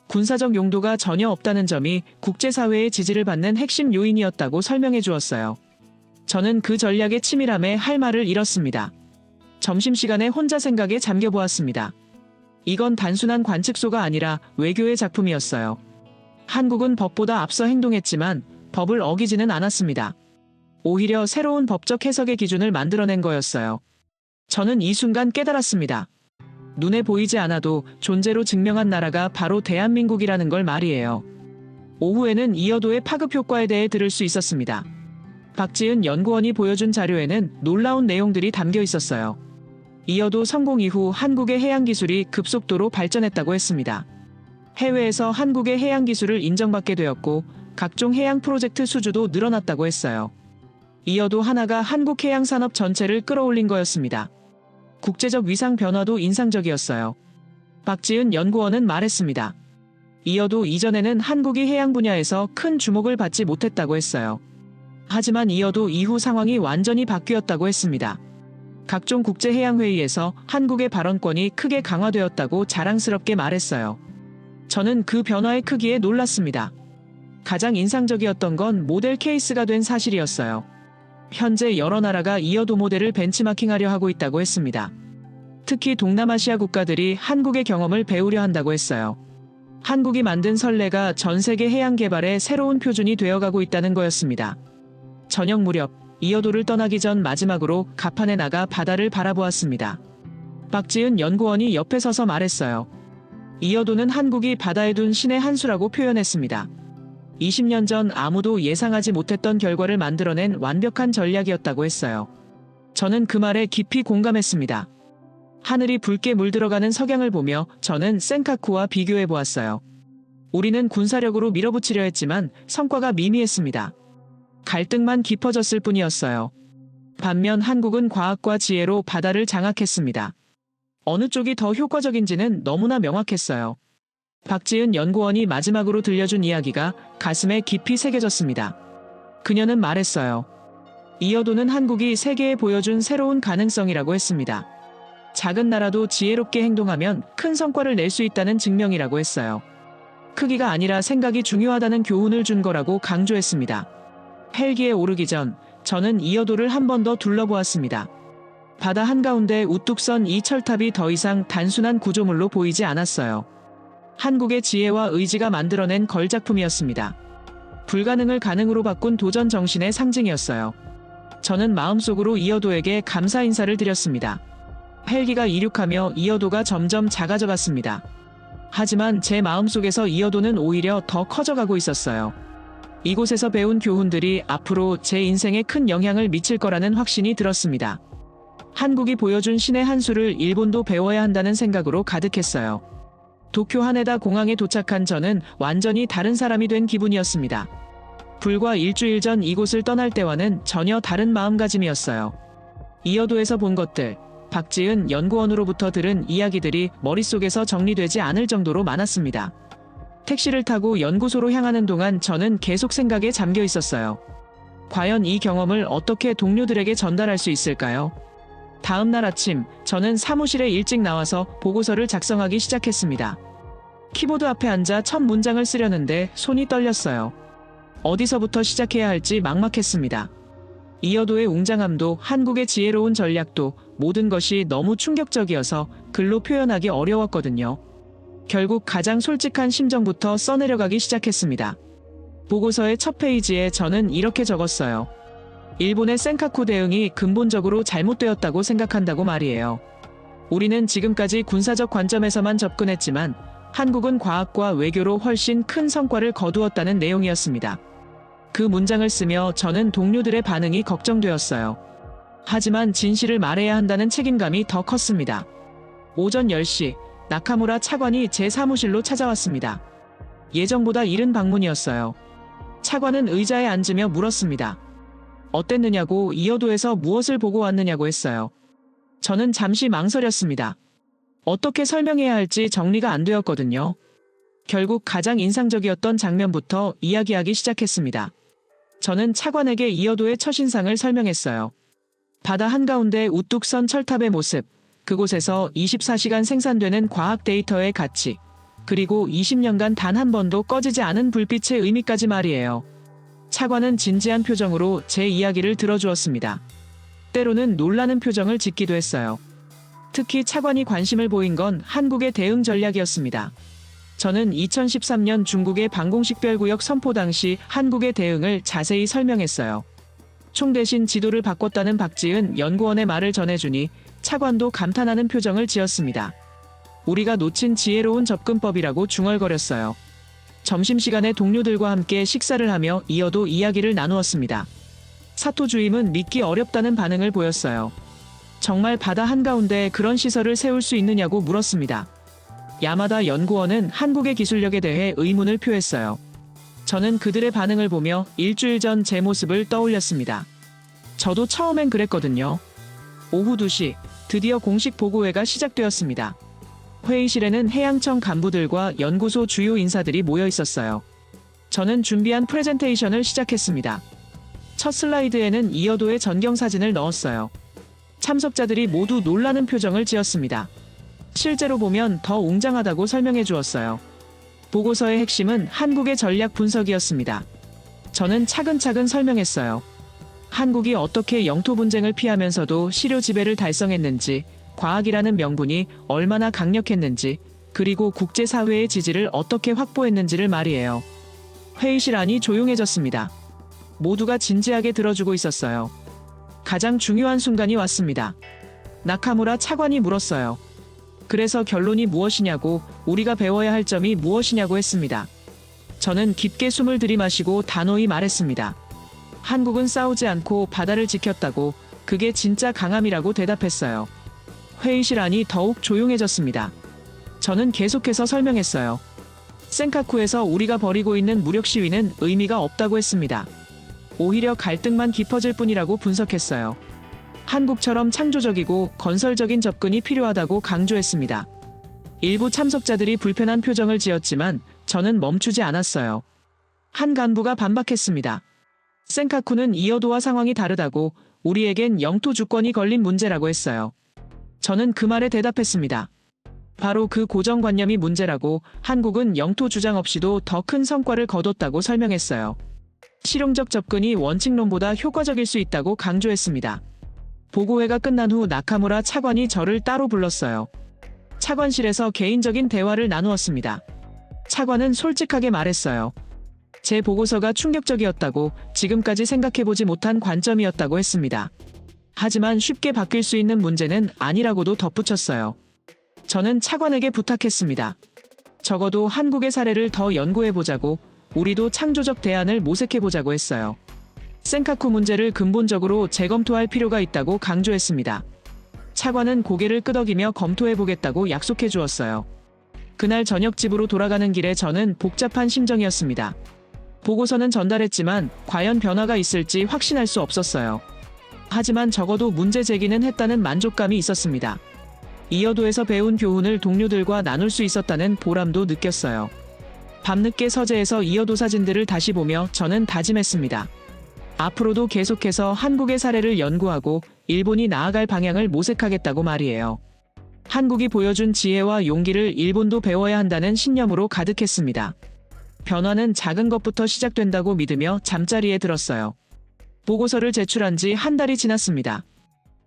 군사적 용도가 전혀 없다는 점이 국제사회의 지지를 받는 핵심 요인이었다고 설명해 주었어요. 저는 그 전략의 치밀함에 할 말을 잃었습니다. 점심시간에 혼자 생각에 잠겨보았습니다. 이건 단순한 관측소가 아니라 외교의 작품이었어요. 한국은 법보다 앞서 행동했지만 법을 어기지는 않았습니다. 오히려 새로운 법적 해석의 기준을 만들어낸 거였어요. 저는 이 순간 깨달았습니다. 눈에 보이지 않아도 존재로 증명한 나라가 바로 대한민국이라는 걸 말이에요. 오후에는 이어도의 파급 효과에 대해 들을 수 있었습니다. 박지은 연구원이 보여준 자료에는 놀라운 내용들이 담겨 있었어요. 이어도 성공 이후 한국의 해양 기술이 급속도로 발전했다고 했습니다. 해외에서 한국의 해양 기술을 인정받게 되었고 각종 해양 프로젝트 수주도 늘어났다고 했어요. 이어도 하나가 한국 해양 산업 전체를 끌어올린 거였습니다. 국제적 위상 변화도 인상적이었어요. 박지은 연구원은 말했습니다. 이어도 이전에는 한국이 해양 분야에서 큰 주목을 받지 못했다고 했어요. 하지만 이어도 이후 상황이 완전히 바뀌었다고 했습니다. 각종 국제해양회의에서 한국의 발언권이 크게 강화되었다고 자랑스럽게 말했어요. 저는 그 변화의 크기에 놀랐습니다. 가장 인상적이었던 건 모델 케이스가 된 사실이었어요. 현재 여러 나라가 이어도 모델을 벤치마킹하려 하고 있다고 했습니다. 특히 동남아시아 국가들이 한국의 경험을 배우려 한다고 했어요. 한국이 만든 선례가 전 세계 해양 개발의 새로운 표준이 되어가고 있다는 거였습니다. 저녁 무렵 이어도를 떠나기 전 마지막으로 갑판에 나가 바다를 바라보았습니다. 박지은 연구원이 옆에 서서 말했어요. 이어도는 한국이 바다에 둔 신의 한 수라고 표현했습니다. 20년 전 아무도 예상하지 못했던 결과를 만들어낸 완벽한 전략이었다고 했어요. 저는 그 말에 깊이 공감했습니다. 하늘이 붉게 물들어가는 석양을 보며 저는 센카쿠와 비교해 보았어요. 우리는 군사력으로 밀어붙이려 했지만 성과가 미미했습니다. 갈등만 깊어졌을 뿐이었어요. 반면 한국은 과학과 지혜로 바다를 장악했습니다. 어느 쪽이 더 효과적인지는 너무나 명확했어요. 박지은 연구원이 마지막으로 들려준 이야기가 가슴에 깊이 새겨졌습니다. 그녀는 말했어요. 이어도는 한국이 세계에 보여준 새로운 가능성이라고 했습니다. 작은 나라도 지혜롭게 행동하면 큰 성과를 낼 수 있다는 증명이라고 했어요. 크기가 아니라 생각이 중요하다는 교훈을 준 거라고 강조했습니다. 헬기에 오르기 전 저는 이어도를 한 번 더 둘러보았습니다. 바다 한가운데 우뚝 선 이 철탑이 더 이상 단순한 구조물로 보이지 않았어요. 한국의 지혜와 의지가 만들어낸 걸작품이었습니다. 불가능을 가능으로 바꾼 도전 정신의 상징이었어요. 저는 마음속으로 이어도에게 감사 인사를 드렸습니다. 헬기가 이륙하며 이어도가 점점 작아져갔습니다. 하지만 제 마음속에서 이어도는 오히려 더 커져가고 있었어요. 이곳에서 배운 교훈들이 앞으로 제 인생에 큰 영향을 미칠 거라는 확신이 들었습니다. 한국이 보여준 신의 한 수를 일본도 배워야 한다는 생각으로 가득했어요. 도쿄 하네다 공항에 도착한 저는 완전히 다른 사람이 된 기분이었습니다. 불과 일주일 전 이곳을 떠날 때와는 전혀 다른 마음가짐이었어요. 이어도에서 본 것들, 박지은 연구원으로부터 들은 이야기들이 머릿속에서 정리되지 않을 정도로 많았습니다. 택시를 타고 연구소로 향하는 동안 저는 계속 생각에 잠겨 있었어요. 과연 이 경험을 어떻게 동료들에게 전달할 수 있을까요? 다음 날 아침, 저는 사무실에 일찍 나와서 보고서를 작성하기 시작했습니다. 키보드 앞에 앉아 첫 문장을 쓰려는데 손이 떨렸어요. 어디서부터 시작해야 할지 막막했습니다. 이어도의 웅장함도 한국의 지혜로운 전략도 모든 것이 너무 충격적이어서 글로 표현하기 어려웠거든요. 결국 가장 솔직한 심정부터 써내려가기 시작했습니다. 보고서의 첫 페이지에 저는 이렇게 적었어요. 일본의 센카쿠 대응이 근본적으로 잘못되었다고 생각한다고 말이에요. 우리는 지금까지 군사적 관점에서만 접근했지만 한국은 과학과 외교로 훨씬 큰 성과를 거두었다는 내용이었습니다. 그 문장을 쓰며 저는 동료들의 반응이 걱정되었어요. 하지만 진실을 말해야 한다는 책임감이 더 컸습니다. 오전 10시, 나카무라 차관이 제 사무실로 찾아왔습니다. 예정보다 이른 방문이었어요. 차관은 의자에 앉으며 물었습니다. 어땠느냐고, 이어도에서 무엇을 보고 왔느냐고 했어요. 저는 잠시 망설였습니다. 어떻게 설명해야 할지 정리가 안 되었거든요. 결국 가장 인상적이었던 장면부터 이야기하기 시작했습니다. 저는 차관에게 이어도의 첫인상을 설명했어요. 바다 한가운데 우뚝 선 철탑의 모습, 그곳에서 24시간 생산되는 과학 데이터의 가치, 그리고 20년간 단 한 번도 꺼지지 않은 불빛의 의미까지 말이에요. 차관은 진지한 표정으로 제 이야기를 들어주었습니다. 때로는 놀라는 표정을 짓기도 했어요. 특히 차관이 관심을 보인 건 한국의 대응 전략이었습니다. 저는 2013년 중국의 방공식별구역 선포 당시 한국의 대응을 자세히 설명했어요. 총 대신 지도를 바꿨다는 박지은 연구원의 말을 전해주니 차관도 감탄하는 표정을 지었습니다. 우리가 놓친 지혜로운 접근법이라고 중얼거렸어요. 점심시간에 동료들과 함께 식사를 하며 이어도 이야기를 나누었습니다. 사토 주임은 믿기 어렵다는 반응을 보였어요. 정말 바다 한가운데 그런 시설을 세울 수 있느냐고 물었습니다. 야마다 연구원은 한국의 기술력에 대해 의문을 표했어요. 저는 그들의 반응을 보며 일주일 전 제 모습을 떠올렸습니다. 저도 처음엔 그랬거든요. 오후 2시, 드디어 공식 보고회가 시작되었습니다. 회의실에는 해양청 간부들과 연구소 주요 인사들이 모여 있었어요. 저는 준비한 프레젠테이션을 시작했습니다. 첫 슬라이드에는 이어도의 전경사진을 넣었어요. 참석자들이 모두 놀라는 표정을 지었습니다. 실제로 보면 더 웅장하다고 설명해 주었어요. 보고서의 핵심은 한국의 전략 분석이었습니다. 저는 차근차근 설명했어요. 한국이 어떻게 영토 분쟁을 피하면서도 시료 지배를 달성했는지, 과학이라는 명분이 얼마나 강력했는지, 그리고 국제사회의 지지를 어떻게 확보했는지를 말이에요. 회의실 안이 조용해졌습니다. 모두가 진지하게 들어주고 있었어요. 가장 중요한 순간이 왔습니다. 나카무라 차관이 물었어요. 그래서 결론이 무엇이냐고, 우리가 배워야 할 점이 무엇이냐고 했습니다. 저는 깊게 숨을 들이마시고 단호히 말했습니다. 한국은 싸우지 않고 바다를 지켰다고, 그게 진짜 강함이라고 대답했어요. 회의실 안이 더욱 조용해졌습니다. 저는 계속해서 설명했어요. 센카쿠에서 우리가 벌이고 있는 무력 시위는 의미가 없다고 했습니다. 오히려 갈등만 깊어질 뿐이라고 분석했어요. 한국처럼 창조적이고 건설적인 접근이 필요하다고 강조했습니다. 일부 참석자들이 불편한 표정을 지었지만 저는 멈추지 않았어요. 한 간부가 반박했습니다. 센카쿠는 이어도와 상황이 다르다고, 우리에겐 영토 주권이 걸린 문제라고 했어요. 저는 그 말에 대답했습니다. 바로 그 고정관념이 문제라고, 한국은 영토 주장 없이도 더 큰 성과를 거뒀다고 설명했어요. 실용적 접근이 원칙론보다 효과적일 수 있다고 강조했습니다. 보고회가 끝난 후 나카무라 차관이 저를 따로 불렀어요. 차관실에서 개인적인 대화를 나누었습니다. 차관은 솔직하게 말했어요. 제 보고서가 충격적이었다고, 지금까지 생각해보지 못한 관점이었다고 했습니다. 하지만 쉽게 바뀔 수 있는 문제는 아니라고도 덧붙였어요. 저는 차관에게 부탁했습니다. 적어도 한국의 사례를 더 연구해보자고, 우리도 창조적 대안을 모색해보자고 했어요. 센카쿠 문제를 근본적으로 재검토할 필요가 있다고 강조했습니다. 차관은 고개를 끄덕이며 검토해보겠다고 약속해 주었어요. 그날 저녁 집으로 돌아가는 길에 저는 복잡한 심정이었습니다. 보고서는 전달했지만 과연 변화가 있을지 확신할 수 없었어요. 하지만 적어도 문제 제기는 했다는 만족감이 있었습니다. 이어도에서 배운 교훈을 동료들과 나눌 수 있었다는 보람도 느꼈어요. 밤늦게 서재에서 이어도 사진들을 다시 보며 저는 다짐했습니다. 앞으로도 계속해서 한국의 사례를 연구하고 일본이 나아갈 방향을 모색하겠다고 말이에요. 한국이 보여준 지혜와 용기를 일본도 배워야 한다는 신념으로 가득했습니다. 변화는 작은 것부터 시작된다고 믿으며 잠자리에 들었어요. 보고서를 제출한 지 한 달이 지났습니다.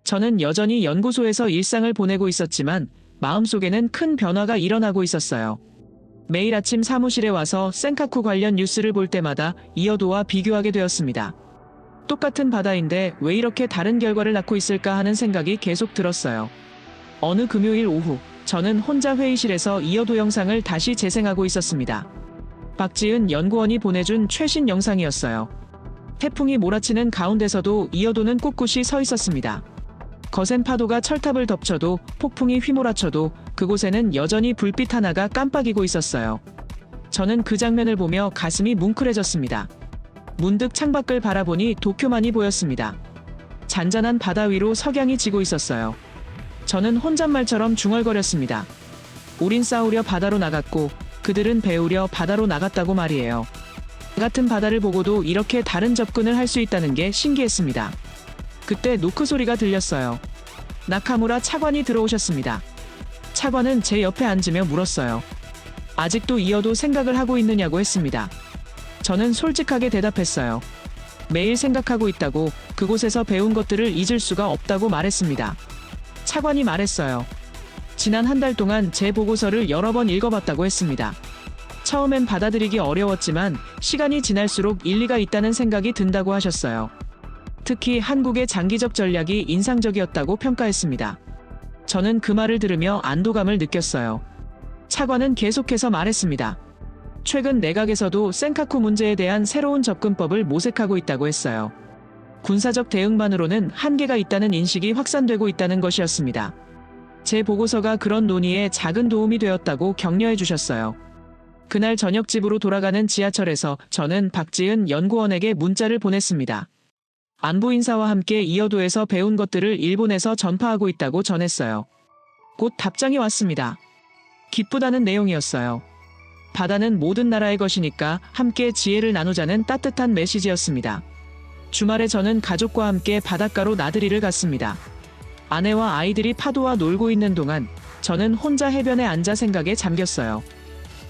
저는 여전히 연구소에서 일상을 보내고 있었지만 마음속에는 큰 변화가 일어나고 있었어요. 매일 아침 사무실에 와서 센카쿠 관련 뉴스를 볼 때마다 이어도와 비교하게 되었습니다. 똑같은 바다인데 왜 이렇게 다른 결과를 낳고 있을까 하는 생각이 계속 들었어요. 어느 금요일 오후, 저는 혼자 회의실에서 이어도 영상을 다시 재생하고 있었습니다. 박지은 연구원이 보내준 최신 영상이었어요. 태풍이 몰아치는 가운데서도 이어도는 꿋꿋이 서 있었습니다. 거센 파도가 철탑을 덮쳐도, 폭풍이 휘몰아쳐도 그곳에는 여전히 불빛 하나가 깜빡이고 있었어요. 저는 그 장면을 보며 가슴이 뭉클해졌습니다. 문득 창밖을 바라보니 도쿄만이 보였습니다. 잔잔한 바다 위로 석양이 지고 있었어요. 저는 혼잣말처럼 중얼거렸습니다. 우린 싸우려 바다로 나갔고 그들은 배우려 바다로 나갔다고 말이에요. 같은 바다를 보고도 이렇게 다른 접근을 할 수 있다는 게 신기했습니다. 그때 노크 소리가 들렸어요. 나카무라 차관이 들어오셨습니다. 차관은 제 옆에 앉으며 물었어요. 아직도 이어도 생각을 하고 있느냐고 했습니다. 저는 솔직하게 대답했어요. 매일 생각하고 있다고, 그곳에서 배운 것들을 잊을 수가 없다고 말했습니다. 차관이 말했어요. 지난 한 달 동안 제 보고서를 여러 번 읽어봤다고 했습니다. 처음엔 받아들이기 어려웠지만 시간이 지날수록 일리가 있다는 생각이 든다고 하셨어요. 특히 한국의 장기적 전략이 인상적이었다고 평가했습니다. 저는 그 말을 들으며 안도감을 느꼈어요. 차관은 계속해서 말했습니다. 최근 내각에서도 센카쿠 문제에 대한 새로운 접근법을 모색하고 있다고 했어요. 군사적 대응만으로는 한계가 있다는 인식이 확산되고 있다는 것이었습니다. 제 보고서가 그런 논의에 작은 도움이 되었다고 격려해 주셨어요. 그날 저녁 집으로 돌아가는 지하철에서 저는 박지은 연구원에게 문자를 보냈습니다. 안보 인사와 함께 이어도에서 배운 것들을 일본에서 전파하고 있다고 전했어요. 곧 답장이 왔습니다. 기쁘다는 내용이었어요. 바다는 모든 나라의 것이니까 함께 지혜를 나누자는 따뜻한 메시지였습니다. 주말에 저는 가족과 함께 바닷가로 나들이를 갔습니다. 아내와 아이들이 파도와 놀고 있는 동안 저는 혼자 해변에 앉아 생각에 잠겼어요.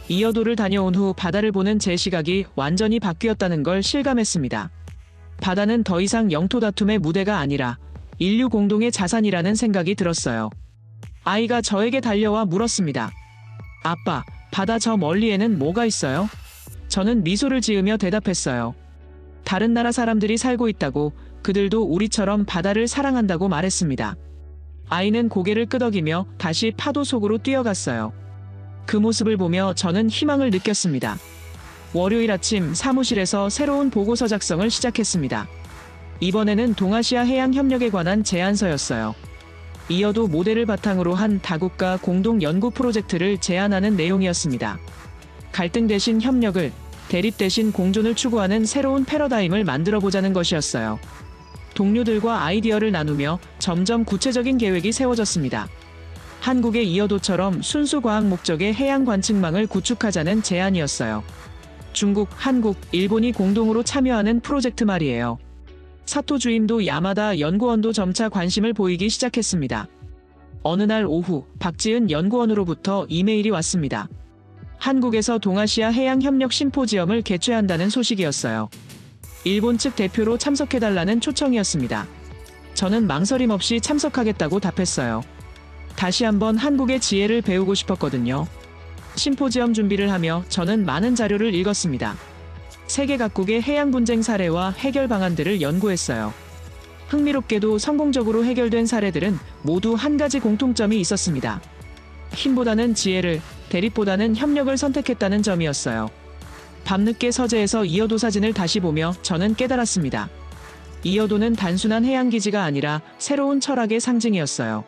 이어도를 다녀온 후 바다를 보는 제 시각이 완전히 바뀌었다는 걸 실감했습니다. 바다는 더 이상 영토 다툼의 무대가 아니라 인류 공동의 자산이라는 생각이 들었어요. 아이가 저에게 달려와 물었습니다. 아빠, 바다 저 멀리에는 뭐가 있어요? 저는 미소를 지으며 대답했어요. 다른 나라 사람들이 살고 있다고, 그들도 우리처럼 바다를 사랑한다고 말했습니다. 아이는 고개를 끄덕이며 다시 파도 속으로 뛰어갔어요. 그 모습을 보며 저는 희망을 느꼈습니다. 월요일 아침 사무실에서 새로운 보고서 작성을 시작했습니다. 이번에는 동아시아 해양 협력에 관한 제안서였어요. 이어도 모델을 바탕으로 한 다국가 공동 연구 프로젝트를 제안하는 내용이었습니다. 갈등 대신 협력을, 대립 대신 공존을 추구하는 새로운 패러다임을 만들어보자는 것이었어요. 동료들과 아이디어를 나누며 점점 구체적인 계획이 세워졌습니다. 한국의 이어도처럼 순수 과학 목적의 해양 관측망을 구축하자는 제안이었어요. 중국, 한국, 일본이 공동으로 참여하는 프로젝트 말이에요. 사토 주임도 야마다 연구원도 점차 관심을 보이기 시작했습니다. 어느 날 오후, 박지은 연구원으로부터 이메일이 왔습니다. 한국에서 동아시아 해양협력 심포지엄을 개최한다는 소식이었어요. 일본 측 대표로 참석해달라는 초청이었습니다. 저는 망설임 없이 참석하겠다고 답했어요. 다시 한번 한국의 지혜를 배우고 싶었거든요. 심포지엄 준비를 하며 저는 많은 자료를 읽었습니다. 세계 각국의 해양 분쟁 사례와 해결 방안들을 연구했어요. 흥미롭게도 성공적으로 해결된 사례들은 모두 한 가지 공통점이 있었습니다. 힘보다는 지혜를, 대립보다는 협력을 선택했다는 점이었어요. 밤늦게 서재에서 이어도 사진을 다시 보며 저는 깨달았습니다. 이어도는 단순한 해양기지가 아니라 새로운 철학의 상징이었어요.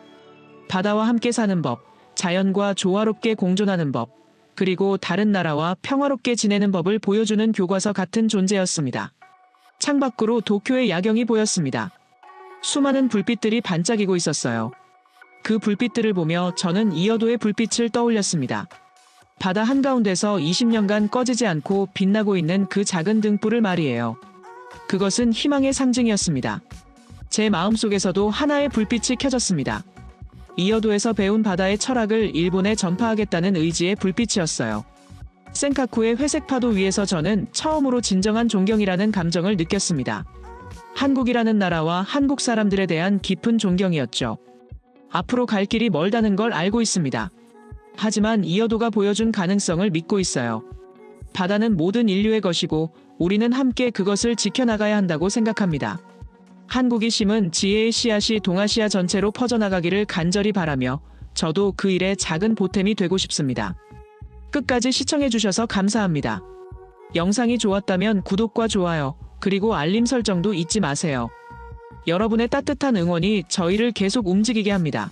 바다와 함께 사는 법, 자연과 조화롭게 공존하는 법, 그리고 다른 나라와 평화롭게 지내는 법을 보여주는 교과서 같은 존재였습니다. 창밖으로 도쿄의 야경이 보였습니다. 수많은 불빛들이 반짝이고 있었어요. 그 불빛들을 보며 저는 이어도의 불빛을 떠올렸습니다. 바다 한가운데서 20년간 꺼지지 않고 빛나고 있는 그 작은 등불을 말이에요. 그것은 희망의 상징이었습니다. 제 마음속에서도 하나의 불빛이 켜졌습니다. 이어도에서 배운 바다의 철학을 일본에 전파하겠다는 의지의 불빛이었어요. 센카쿠의 회색 파도 위에서 저는 처음으로 진정한 존경이라는 감정을 느꼈습니다. 한국이라는 나라와 한국 사람들에 대한 깊은 존경이었죠. 앞으로 갈 길이 멀다는 걸 알고 있습니다. 하지만 이어도가 보여준 가능성을 믿고 있어요. 바다는 모든 인류의 것이고 우리는 함께 그것을 지켜나가야 한다고 생각합니다. 한국이 심은 지혜의 씨앗이 동아시아 전체로 퍼져나가기를 간절히 바라며 저도 그 일에 작은 보탬이 되고 싶습니다. 끝까지 시청해주셔서 감사합니다. 영상이 좋았다면 구독과 좋아요, 그리고 알림 설정도 잊지 마세요. 여러분의 따뜻한 응원이 저희를 계속 움직이게 합니다.